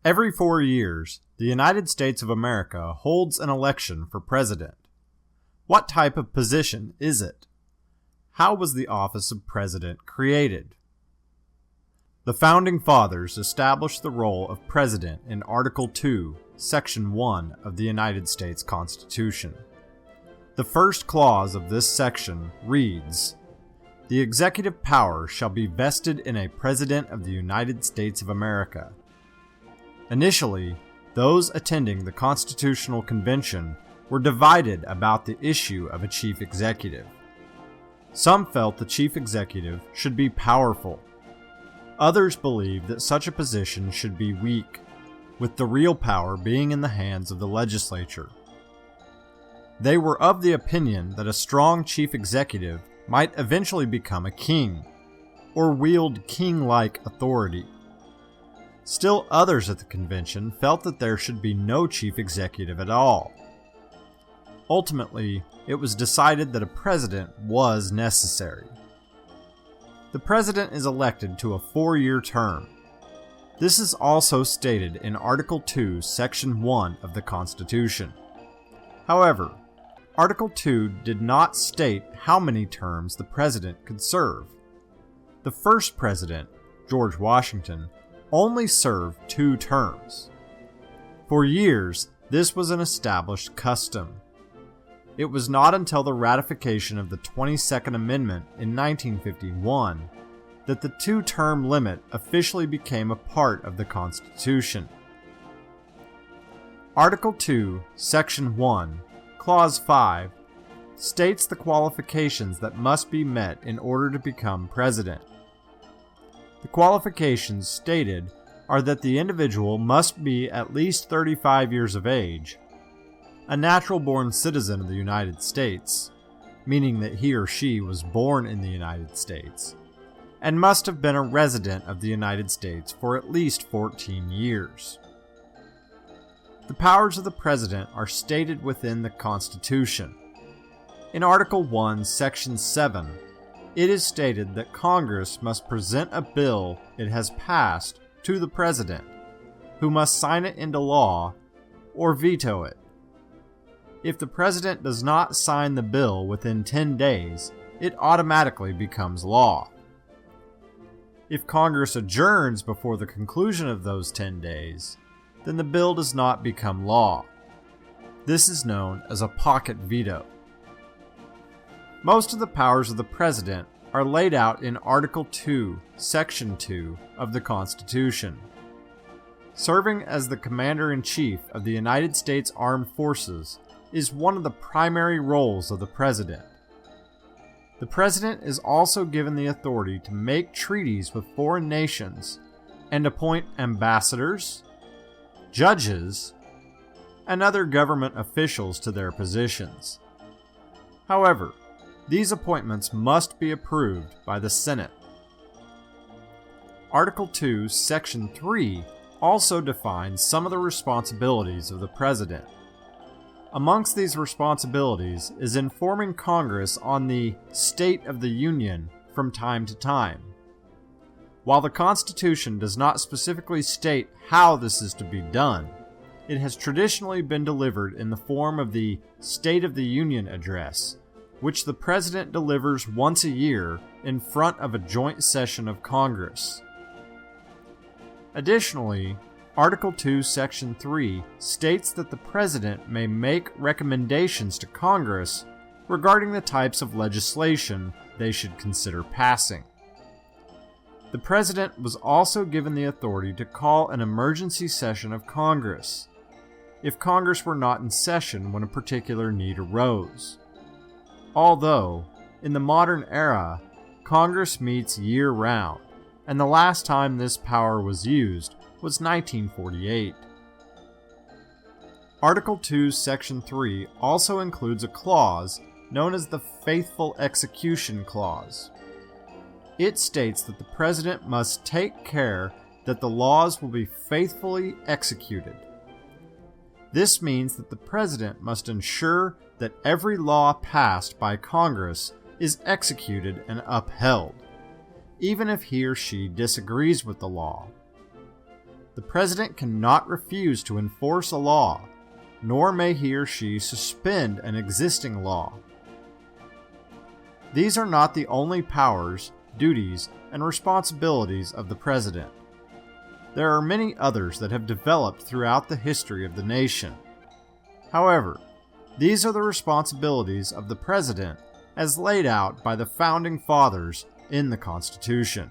Every 4 years, the United States of America holds an election for president. What type of position is it? How was the office of president created? The Founding Fathers established the role of president in Article 2, Section 1 of the United States Constitution. The first clause of this section reads, "The executive power shall be vested in a President of the United States of America." Initially, those attending the Constitutional Convention were divided about the issue of a chief executive. Some felt the chief executive should be powerful. Others believed that such a position should be weak, with the real power being in the hands of the legislature. They were of the opinion that a strong chief executive might eventually become a king, or wield king-like authority. Still others at the convention felt that there should be no chief executive at all. Ultimately, it was decided that a president was necessary. The president is elected to a 4-year term. This is also stated in Article 2, Section 1 of the Constitution. However, Article 2 did not state how many terms the president could serve. The first president, George Washington, only served 2 terms. For years, this was an established custom. It was not until the ratification of the 22nd Amendment in 1951 that the 2-term limit officially became a part of the Constitution. Article 2, Section 1, Clause 5, states the qualifications that must be met in order to become president. The qualifications stated are that the individual must be at least 35 years of age, a natural-born citizen of the United States, meaning that he or she was born in the United States, and must have been a resident of the United States for at least 14 years. The powers of the President are stated within the Constitution. In Article 1, Section 7, it is stated that Congress must present a bill it has passed to the President, who must sign it into law or veto it. If the President does not sign the bill within 10 days, it automatically becomes law. If Congress adjourns before the conclusion of those 10 days, then the bill does not become law. This is known as a pocket veto. Most of the powers of the President are laid out in Article 2, Section 2 of the Constitution. Serving as the Commander-in-Chief of the United States Armed Forces is one of the primary roles of the President. The President is also given the authority to make treaties with foreign nations and appoint ambassadors, judges, and other government officials to their positions. However, these appointments must be approved by the Senate. Article 2, Section 3 also defines some of the responsibilities of the President. Amongst these responsibilities is informing Congress on the State of the Union from time to time. While the Constitution does not specifically state how this is to be done, it has traditionally been delivered in the form of the State of the Union Address, which the President delivers once a year in front of a joint session of Congress. Additionally, Article 2, Section 3 states that the President may make recommendations to Congress regarding the types of legislation they should consider passing. The President was also given the authority to call an emergency session of Congress, if Congress were not in session when a particular need arose. Although, in the modern era, Congress meets year-round, and the last time this power was used was 1948. Article 2, Section 3 also includes a clause known as the Faithful Execution Clause. It states that the President must take care that the laws will be faithfully executed. This means that the President must ensure that every law passed by Congress is executed and upheld, even if he or she disagrees with the law. The President cannot refuse to enforce a law, nor may he or she suspend an existing law. These are not the only powers, duties, and responsibilities of the President. There are many others that have developed throughout the history of the nation. However, these are the responsibilities of the President as laid out by the Founding Fathers in the Constitution.